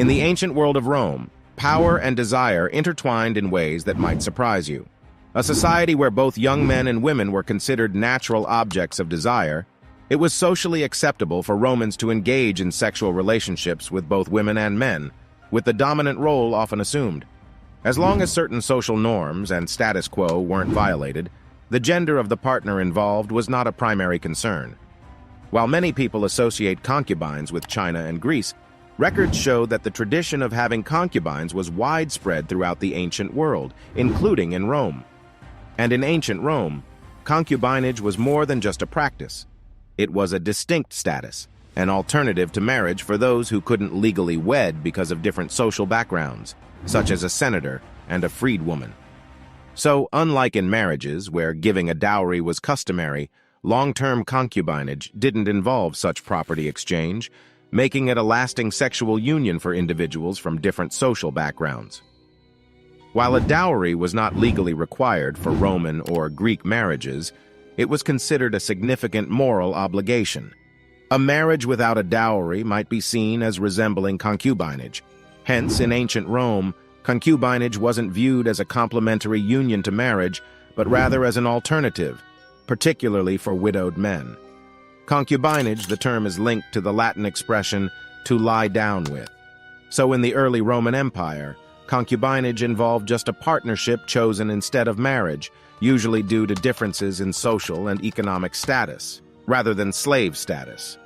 In the ancient world of Rome, power and desire intertwined in ways that might surprise you. A society where both young men and women were considered natural objects of desire, it was socially acceptable for Romans to engage in sexual relationships with both women and men, with the dominant role often assumed. As long as certain social norms and status quo weren't violated, the gender of the partner involved was not a primary concern. While many people associate concubines with China and Greece, records show that the tradition of having concubines was widespread throughout the ancient world, including in Rome. And in ancient Rome, concubinage was more than just a practice. It was a distinct status, an alternative to marriage for those who couldn't legally wed because of different social backgrounds, such as a senator and a freedwoman. So, unlike in marriages, where giving a dowry was customary, long-term concubinage didn't involve such property exchange, making it a lasting sexual union for individuals from different social backgrounds. While a dowry was not legally required for Roman or Greek marriages, it was considered a significant moral obligation. A marriage without a dowry might be seen as resembling concubinage. Hence, in ancient Rome, concubinage wasn't viewed as a complementary union to marriage, but rather as an alternative, particularly for widowed men. Concubinage, the term is linked to the Latin expression, to lie down with. So in the early Roman Empire, concubinage involved just a partnership chosen instead of marriage, usually due to differences in social and economic status, rather than slave status.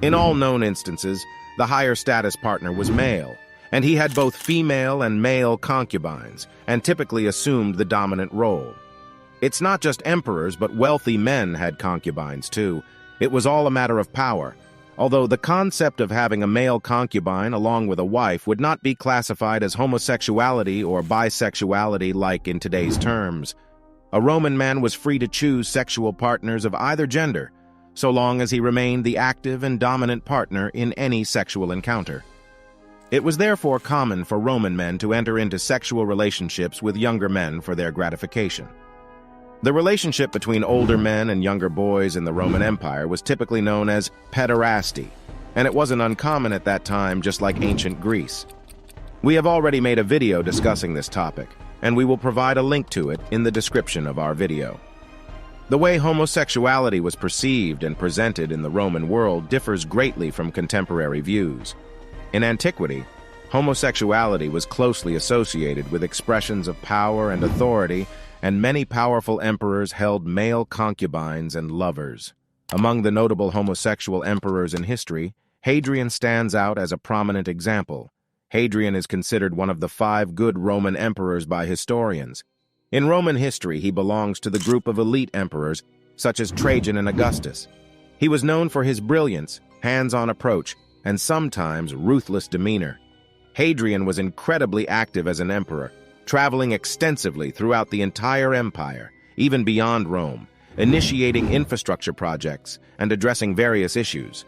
In all known instances, the higher status partner was male, and he had both female and male concubines, and typically assumed the dominant role. It's not just emperors, but wealthy men had concubines too. It was all a matter of power, although the concept of having a male concubine along with a wife would not be classified as homosexuality or bisexuality like in today's terms. A Roman man was free to choose sexual partners of either gender, so long as he remained the active and dominant partner in any sexual encounter. It was therefore common for Roman men to enter into sexual relationships with younger men for their gratification. The relationship between older men and younger boys in the Roman Empire was typically known as pederasty, and it wasn't uncommon at that time, just like ancient Greece. We have already made a video discussing this topic, and we will provide a link to it in the description of our video. The way homosexuality was perceived and presented in the Roman world differs greatly from contemporary views. In antiquity, homosexuality was closely associated with expressions of power and authority, and many powerful emperors held male concubines and lovers. Among the notable homosexual emperors in history, Hadrian stands out as a prominent example. Hadrian is considered one of the 5 good Roman emperors by historians. In Roman history, he belongs to the group of elite emperors, such as Trajan and Augustus. He was known for his brilliance, hands-on approach, and sometimes ruthless demeanor. Hadrian was incredibly active as an emperor, traveling extensively throughout the entire empire, even beyond Rome, initiating infrastructure projects and addressing various issues.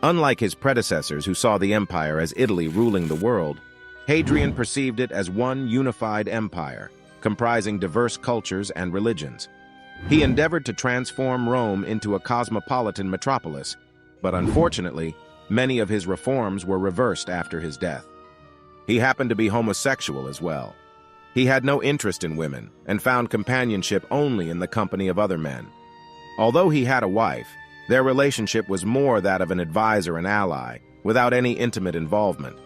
Unlike his predecessors who saw the empire as Italy ruling the world, Hadrian perceived it as one unified empire, comprising diverse cultures and religions. He endeavored to transform Rome into a cosmopolitan metropolis, but unfortunately, many of his reforms were reversed after his death. He happened to be homosexual as well. He had no interest in women and found companionship only in the company of other men. Although he had a wife, their relationship was more that of an advisor and ally, without any intimate involvement.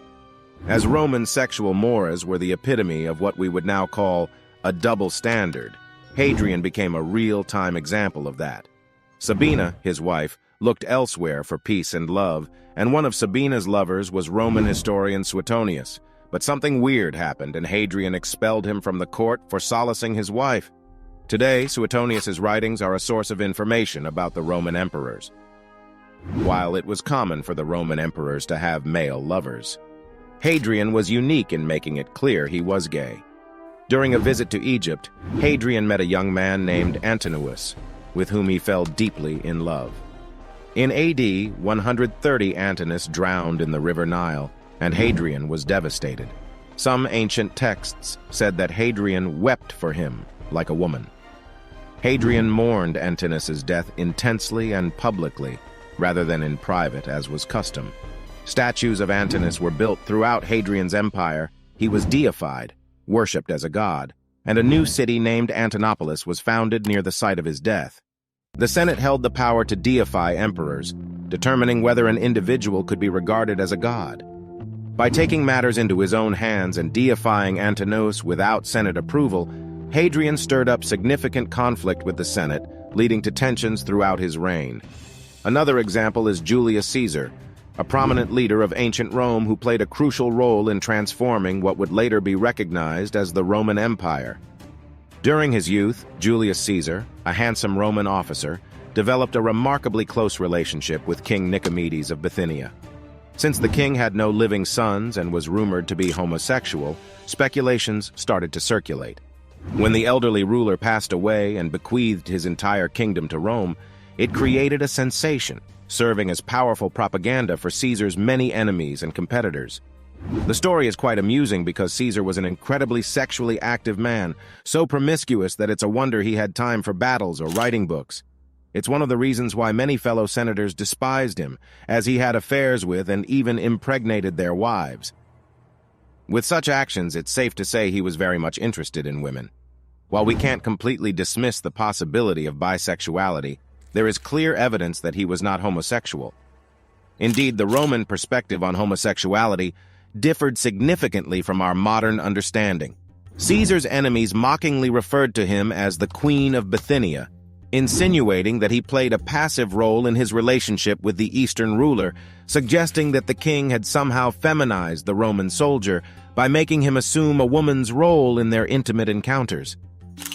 As Roman sexual mores were the epitome of what we would now call a double standard, Hadrian became a real-time example of that. Sabina, his wife, looked elsewhere for peace and love, and one of Sabina's lovers was Roman historian Suetonius. But something weird happened, and Hadrian expelled him from the court for solacing his wife. Today, Suetonius's writings are a source of information about the Roman emperors, while it was common for the Roman emperors to have male lovers. Hadrian was unique in making it clear he was gay. During a visit to Egypt, Hadrian met a young man named Antinous, with whom he fell deeply in love. In AD 130, Antinous drowned in the river Nile, and Hadrian was devastated. Some ancient texts said that Hadrian wept for him like a woman. Hadrian mourned Antinous' death intensely and publicly, rather than in private as was custom. Statues of Antinous were built throughout Hadrian's empire. He was deified, worshipped as a god, and a new city named Antinopolis was founded near the site of his death. The Senate held the power to deify emperors, determining whether an individual could be regarded as a god. By taking matters into his own hands and deifying Antinous without Senate approval, Hadrian stirred up significant conflict with the Senate, leading to tensions throughout his reign. Another example is Julius Caesar, a prominent leader of ancient Rome who played a crucial role in transforming what would later be recognized as the Roman Empire. During his youth, Julius Caesar, a handsome Roman officer, developed a remarkably close relationship with King Nicomedes of Bithynia. Since the king had no living sons and was rumored to be homosexual, speculations started to circulate. When the elderly ruler passed away and bequeathed his entire kingdom to Rome, it created a sensation, serving as powerful propaganda for Caesar's many enemies and competitors. The story is quite amusing because Caesar was an incredibly sexually active man, so promiscuous that it's a wonder he had time for battles or writing books. It's one of the reasons why many fellow senators despised him, as he had affairs with and even impregnated their wives. With such actions, it's safe to say he was very much interested in women. While we can't completely dismiss the possibility of bisexuality, there is clear evidence that he was not homosexual. Indeed, the Roman perspective on homosexuality differed significantly from our modern understanding. Caesar's enemies mockingly referred to him as the Queen of Bithynia, insinuating that he played a passive role in his relationship with the Eastern ruler, suggesting that the king had somehow feminized the Roman soldier by making him assume a woman's role in their intimate encounters.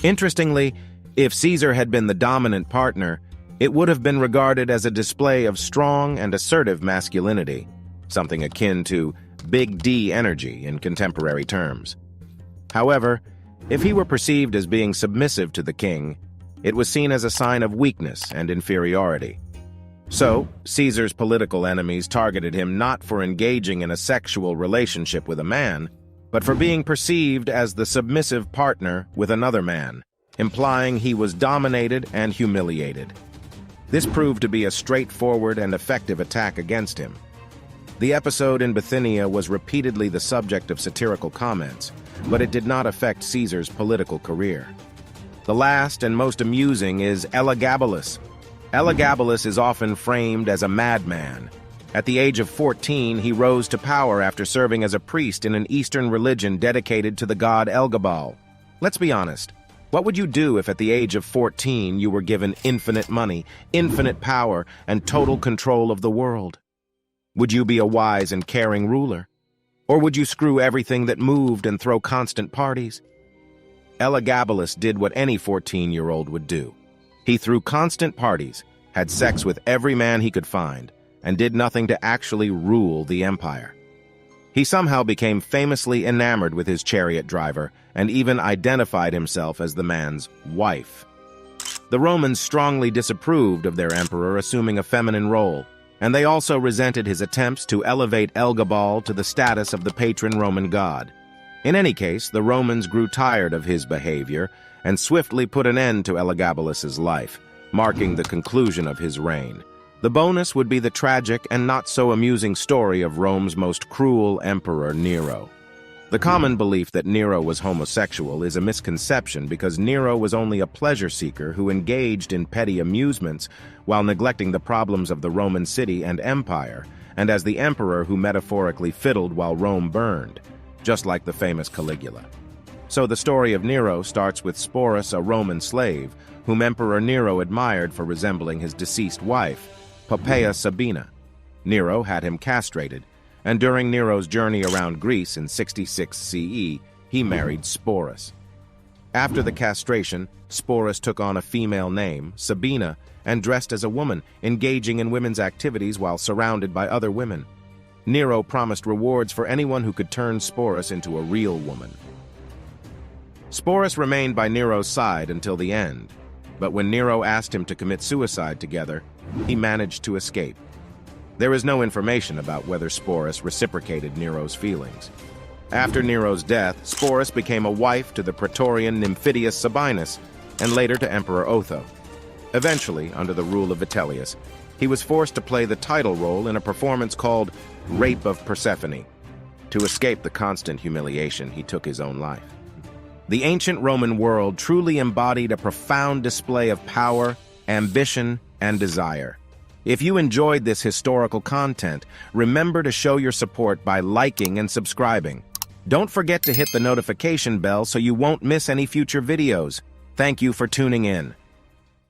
Interestingly, if Caesar had been the dominant partner, it would have been regarded as a display of strong and assertive masculinity, something akin to Big D energy in contemporary terms. However, if he were perceived as being submissive to the king, it was seen as a sign of weakness and inferiority. So, Caesar's political enemies targeted him not for engaging in a sexual relationship with a man, but for being perceived as the submissive partner with another man, implying he was dominated and humiliated. This proved to be a straightforward and effective attack against him. The episode in Bithynia was repeatedly the subject of satirical comments, but it did not affect Caesar's political career. The last and most amusing is Elagabalus. Elagabalus is often framed as a madman. At the age of 14, he rose to power after serving as a priest in an Eastern religion dedicated to the god Elgabal. Let's be honest. What would you do if at the age of 14 you were given infinite money, infinite power, and total control of the world? Would you be a wise and caring ruler? Or would you screw everything that moved and throw constant parties? Elagabalus did what any 14-year-old would do. He threw constant parties, had sex with every man he could find, and did nothing to actually rule the empire. He somehow became famously enamored with his chariot driver and even identified himself as the man's wife. The Romans strongly disapproved of their emperor assuming a feminine role, and they also resented his attempts to elevate Elgabal to the status of the patron Roman god. In any case, the Romans grew tired of his behavior and swiftly put an end to Elagabalus's life, marking the conclusion of his reign. The bonus would be the tragic and not-so-amusing story of Rome's most cruel emperor, Nero. The common belief that Nero was homosexual is a misconception because Nero was only a pleasure seeker who engaged in petty amusements while neglecting the problems of the Roman city and empire, and as the emperor who metaphorically fiddled while Rome burned, just like the famous Caligula. So the story of Nero starts with Sporus, a Roman slave, whom Emperor Nero admired for resembling his deceased wife, Poppaea Sabina. Nero had him castrated, and during Nero's journey around Greece in 66 CE, he married Sporus. After the castration, Sporus took on a female name, Sabina, and dressed as a woman, engaging in women's activities while surrounded by other women. Nero promised rewards for anyone who could turn Sporus into a real woman. Sporus remained by Nero's side until the end, but when Nero asked him to commit suicide together, he managed to escape. There is no information about whether Sporus reciprocated Nero's feelings. After Nero's death, Sporus became a wife to the Praetorian Nymphidius Sabinus, and later to Emperor Otho. Eventually, under the rule of Vitellius, he was forced to play the title role in a performance called Rape of Persephone. To escape the constant humiliation, he took his own life. The ancient Roman world truly embodied a profound display of power, ambition, and desire. If you enjoyed this historical content, remember to show your support by liking and subscribing. Don't forget to hit the notification bell so you won't miss any future videos. Thank you for tuning in.